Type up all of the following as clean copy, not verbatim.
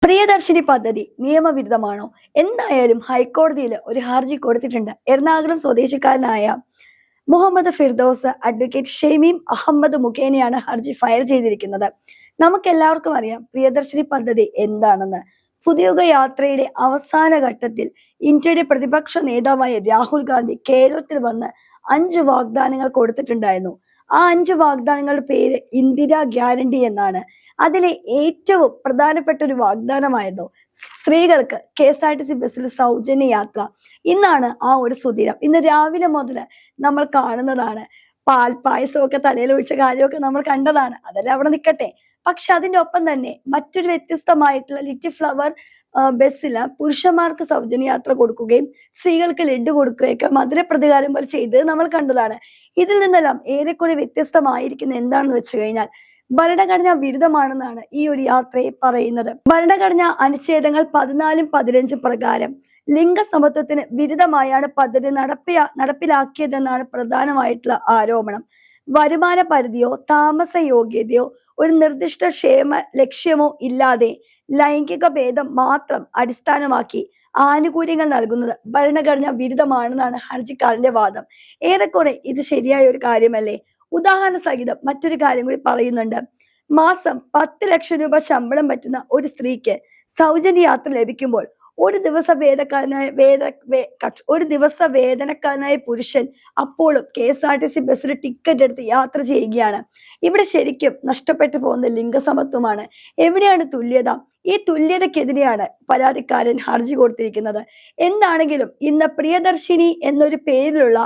പ്രിയദർശിനി പദ്ധതി നിയമവിരുദ്ധമാണോ? എന്തായാലും ഹൈക്കോടതിയിൽ ഒരു ഹർജി കൊടുത്തിട്ടുണ്ട്. എറണാകുളം സ്വദേശിക്കാരനായ മുഹമ്മദ് ഫിർദൌസ് അഡ്വക്കേറ്റ് ഷെമീം അഹമ്മദ് മുഖേനയാണ് ഹർജി ഫയൽ ചെയ്തിരിക്കുന്നത്. നമുക്കെല്ലാവർക്കും അറിയാം പ്രിയദർശിനി പദ്ധതി എന്താണെന്ന്. പുതിയുഗ യാത്രയുടെ അവസാന ഘട്ടത്തിൽ ഇന്ത്യയുടെ പ്രതിപക്ഷ നേതാവായ രാഹുൽ ഗാന്ധി കേരളത്തിൽ വന്ന് 5 വാഗ്ദാനങ്ങൾ കൊടുത്തിട്ടുണ്ടായിരുന്നു. ആ 5 വാഗ്ദാനങ്ങളുടെ പേര് ഇന്ദിരാ ഗ്യാരണ്ടി എന്നാണ്. അതിലെ ഏറ്റവും പ്രധാനപ്പെട്ട ഒരു വാഗ്ദാനമായിരുന്നു സ്ത്രീകൾക്ക് KSRTC ബസ്സിൽ സൗജന്യ യാത്ര. ഇന്നാണ് ആ ഒരു സുദിനം. ഇന്ന് രാവിലെ മുതൽ നമ്മൾ കാണുന്നതാണ്. പായസമൊക്കെ തലയിൽ ഒഴിച്ച കാര്യമൊക്കെ നമ്മൾ കണ്ടതാണ്. അതെല്ലാം അവിടെ നിൽക്കട്ടെ. പക്ഷെ അതിന്റെ ഒപ്പം തന്നെ മറ്റൊരു വ്യത്യസ്തമായിട്ടുള്ള ലിറ്റിൽ ഫ്ലവർ ബസ്സില് പുരുഷന്മാർക്ക് സൗജന്യ യാത്ര കൊടുക്കുകയും സ്ത്രീകൾക്ക് ലഡ്ഡു കൊടുക്കുകയൊക്കെ മധുരപ്രതികാരം പോലെ ചെയ്തത് നമ്മൾ കണ്ടതാണ്. ഇതിൽ നിന്നെല്ലാം ഏറെക്കുറെ വ്യത്യസ്തമായിരിക്കുന്ന എന്താണെന്ന് വെച്ച് കഴിഞ്ഞാൽ ഭരണഘടനാ വിരുദ്ധമാണെന്നാണ് ഈ ഒരു യാത്രയെ പറയുന്നത്. ഭരണഘടനാ അനുച്ഛേദങ്ങൾ 14, 15 പ്രകാരം ലിംഗസമത്വത്തിന് വിരുദ്ധമായാണ് പദ്ധതി നടപ്പിലാക്കിയതെന്നാണ് പ്രധാനമായിട്ടുള്ള ആരോപണം. വരുമാന പരിധിയോ താമസ യോഗ്യതയോ ഒരു നിർദ്ദിഷ്ട ക്ഷേമ ലക്ഷ്യമോ ഇല്ലാതെ ലൈംഗിക ഭേദം മാത്രം അടിസ്ഥാനമാക്കി ആനുകൂല്യങ്ങൾ നൽകുന്നത് ഭരണഘടനാ വിരുദ്ധമാണെന്നാണ് ഹർജിക്കാരന്റെ വാദം. ഏറെക്കുറെ ഇത് ശരിയായ ഒരു കാര്യമല്ലേ? ഉദാഹരണ സഹിതം മറ്റൊരു കാര്യം കൂടി പറയുന്നുണ്ട്. മാസം 10 ലക്ഷം രൂപ ശമ്പളം പറ്റുന്ന ഒരു സ്ത്രീക്ക് സൗജന്യ യാത്ര ലഭിക്കുമ്പോൾ ഒരു ദിവസ വേതനക്കാരനായ പുരുഷൻ അപ്പോഴും KSRTC ബസ്സിൽ ടിക്കറ്റ് എടുത്ത് യാത്ര ചെയ്യുകയാണ്. ഇവിടെ ശരിക്കും നഷ്ടപ്പെട്ടു പോകുന്ന ലിംഗസമത്വമാണ്. എവിടെയാണ് തുല്യത? ഈ തുല്യതക്കെതിരെയാണ് പരാതിക്കാരൻ ഹർജി കൊടുത്തിരിക്കുന്നത്. എന്താണെങ്കിലും ഇന്ന് പ്രിയദർശിനി എന്നൊരു പേരിലുള്ള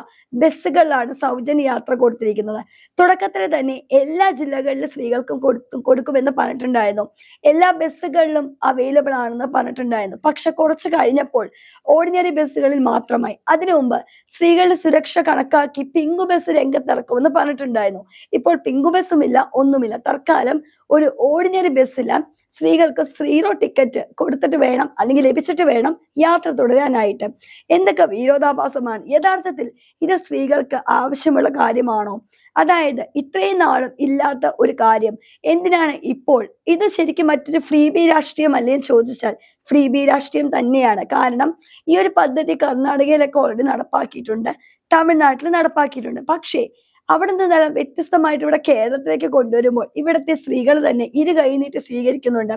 ബസ്സുകളിലാണ് സൗജന്യ യാത്ര കൊടുത്തിരിക്കുന്നത്. തുടക്കത്തിൽ തന്നെ എല്ലാ ജില്ലകളിലും സ്ത്രീകൾക്കും കൊടുക്കുമെന്ന് പറഞ്ഞിട്ടുണ്ടായിരുന്നു. എല്ലാ ബസ്സുകളിലും അവൈലബിൾ ആണെന്ന് പറഞ്ഞിട്ടുണ്ടായിരുന്നു. പക്ഷെ കുറച്ച് കഴിഞ്ഞപ്പോൾ ഓർഡിനറി ബസ്സുകളിൽ മാത്രമായി. അതിനു മുമ്പ് സ്ത്രീകളുടെ സുരക്ഷ കണക്കാക്കി പിങ്കു ബസ് രംഗത്തിറക്കുമെന്ന് പറഞ്ഞിട്ടുണ്ടായിരുന്നു. ഇപ്പോൾ പിങ്കു ബസ്സുമില്ല, ഒന്നുമില്ല. തൽക്കാലം ഒരു ഓർഡിനറി ബസ്സില് സ്ത്രീകൾക്ക് 0 ടിക്കറ്റ് കൊടുത്തിട്ട് വേണം, അല്ലെങ്കിൽ ലഭിച്ചിട്ട് വേണം യാത്ര തുടരാനായിട്ട്. എന്തൊക്കെ വിരോധാഭാസമാണ്! യഥാർത്ഥത്തിൽ ഇത് സ്ത്രീകൾക്ക് ആവശ്യമുള്ള കാര്യമാണോ? അതായത് ഇത്രയും നാളും ഇല്ലാത്ത ഒരു കാര്യം എന്തിനാണ് ഇപ്പോൾ? ഇത് ശരിക്കും മറ്റൊരു ഫ്രീ ബി രാഷ്ട്രീയം അല്ലേ എന്ന് ചോദിച്ചാൽ ഫ്രീ ബി രാഷ്ട്രീയം തന്നെയാണ്. കാരണം ഈ ഒരു പദ്ധതി കർണാടകയിലൊക്കെ ഓൾറെഡി നടപ്പാക്കിയിട്ടുണ്ട്, തമിഴ്നാട്ടിൽ നടപ്പാക്കിയിട്ടുണ്ട്. പക്ഷേ അവിടെ നിന്നെല്ലാം വ്യത്യസ്തമായിട്ട് ഇവിടെ കേരളത്തിലേക്ക് കൊണ്ടുവരുമ്പോൾ ഇവിടുത്തെ സ്ത്രീകൾ തന്നെ ഇരു കൈനീട്ടി സ്വീകരിക്കുന്നുണ്ട്.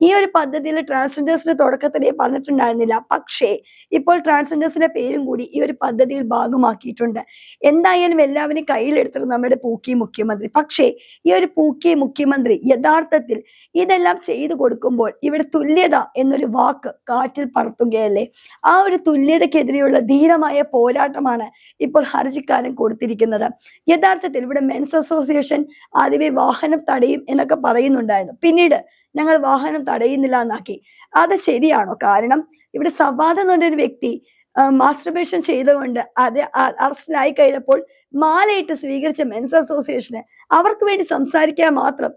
ഈ ഒരു പദ്ധതിയിൽ ട്രാൻസ്ജെൻഡേഴ്സിന്റെ തുടക്കത്തിലേ പറഞ്ഞിട്ടുണ്ടായിരുന്നില്ല. പക്ഷേ ഇപ്പോൾ ട്രാൻസ്ജെൻഡേഴ്സിന്റെ പേരും കൂടി ഈ ഒരു പദ്ധതിയിൽ ഭാഗമാക്കിയിട്ടുണ്ട്. എന്തായാലും എല്ലാവരും കയ്യിലെടുത്തത് നമ്മുടെ പൂക്കി മുഖ്യമന്ത്രി. പക്ഷേ ഈ ഒരു പൂക്കി മുഖ്യമന്ത്രി യഥാർത്ഥത്തിൽ ഇതെല്ലാം ചെയ്തു കൊടുക്കുമ്പോൾ ഇവിടെ തുല്യത എന്നൊരു വാക്ക് കാറ്റിൽ പറത്തുകയല്ലേ? ആ ഒരു തുല്യതക്കെതിരെയുള്ള ധീരമായ പോരാട്ടമാണ് ഇപ്പോൾ ഹർജിക്കാരൻ കൊടുത്തിരിക്കുന്നത്. യഥാർത്ഥത്തിൽ ഇവിടെ മെൻസ് അസോസിയേഷൻ ആദ്യമേ വാഹനം തടയും എന്നൊക്കെ പറയുന്നുണ്ടായിരുന്നു. പിന്നീട് ഞങ്ങൾ വാഹനം തടയുന്നില്ല എന്നാക്കി. അത് ശരിയാണോ? കാരണം ഇവിടെ സവാദ് എന്ന് പറഞ്ഞൊരു വ്യക്തി മാസ്റ്റർബേഷൻ ചെയ്തുകൊണ്ട് അത് അറസ്റ്റിലായി കഴിഞ്ഞപ്പോൾ മാലയിട്ട് സ്വീകരിച്ച മെൻസ് അസോസിയേഷന് അവർക്ക് വേണ്ടി സംസാരിക്കാൻ മാത്രം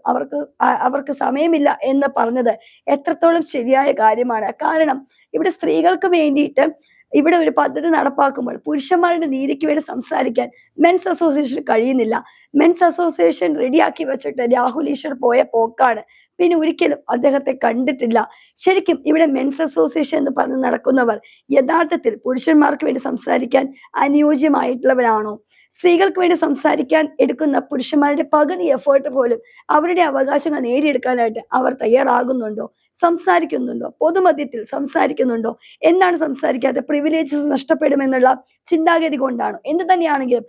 അവർക്ക് സമയമില്ല എന്ന് പറഞ്ഞത് എത്രത്തോളം ശരിയായ കാര്യമാണ്. കാരണം ഇവിടെ സ്ത്രീകൾക്ക് വേണ്ടിയിട്ട് ഇവിടെ ഒരു പദ്ധതി നടപ്പാക്കുമ്പോൾ പുരുഷന്മാരുടെ നീതിക്ക് വേണ്ടി സംസാരിക്കാൻ മെൻസ് അസോസിയേഷൻ കഴിയുന്നില്ല. മെൻസ് അസോസിയേഷൻ റെഡിയാക്കി വെച്ചിട്ട് രാഹുൽ ഈശ്വർ പോയ പോക്കാണ്. പിന്നെ ഒരിക്കലും അദ്ദേഹത്തെ കണ്ടിട്ടില്ല. ശരിക്കും ഇവിടെ മെൻസ് അസോസിയേഷൻ എന്ന് പറഞ്ഞ് നടക്കുന്നവർ യഥാർത്ഥത്തിൽ പുരുഷന്മാർക്ക് വേണ്ടി സംസാരിക്കാൻ അനുയോജ്യമായിട്ടുള്ളവരാണോ? സ്ത്രീകൾക്ക് വേണ്ടി സംസാരിക്കാൻ എടുക്കുന്ന പുരുഷന്മാരുടെ പകുതി എഫേർട്ട് പോലും അവരുടെ അവകാശങ്ങൾ നേടിയെടുക്കാനായിട്ട് അവർ തയ്യാറാകുന്നുണ്ടോ? സംസാരിക്കുന്നുണ്ടോ? പൊതുമധ്യത്തിൽ സംസാരിക്കുന്നുണ്ടോ? എന്താണ് സംസാരിക്കാതെ? പ്രിവിലേജസ് നഷ്ടപ്പെടുമെന്നുള്ള ചിന്താഗതി കൊണ്ടാണോ? എന്ത് തന്നെയാണെങ്കിലും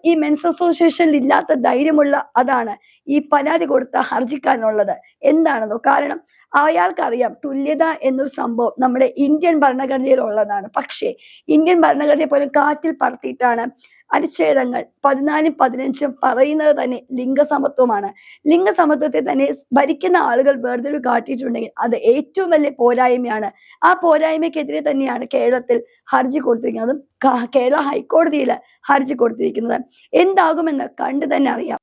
ഈ മെൻസ് അസോസിയേഷനിൽ ഇല്ലാത്ത ധൈര്യമുള്ള അതാണ് ഈ പരാതി കൊടുത്ത ഹർജിക്കാരനുള്ളത്. എന്താണെന്നോ? കാരണം അയാൾക്കറിയാം തുല്യത എന്നൊരു സംഭവം നമ്മുടെ ഇന്ത്യൻ ഭരണഘടനയിൽ ഉള്ളതാണ്. പക്ഷേ ഇന്ത്യൻ ഭരണഘടനയെ പോലും കാറ്റിൽ പറത്തിയിട്ടാണ് അനുച്ഛേദങ്ങൾ 14, 15 പറയുന്നത് തന്നെ ലിംഗസമത്വമാണ്. ലിംഗസമത്വത്തെ തന്നെ ഭരിക്കുന്ന ആളുകൾ വേർതിരിവ് കാട്ടിയിട്ടുണ്ടെങ്കിൽ അത് ഏറ്റവും വലിയ പോരായ്മയാണ്. ആ പോരായ്മയ്ക്കെതിരെ തന്നെയാണ് കേരളത്തിൽ ഹർജി കൊടുത്തിരിക്കുന്നത്. കേരള ഹൈക്കോടതിയിൽ ഹർജി കൊടുത്തിരിക്കുന്നത്. എന്താകുമെന്ന് കണ്ടു തന്നെ അറിയാം.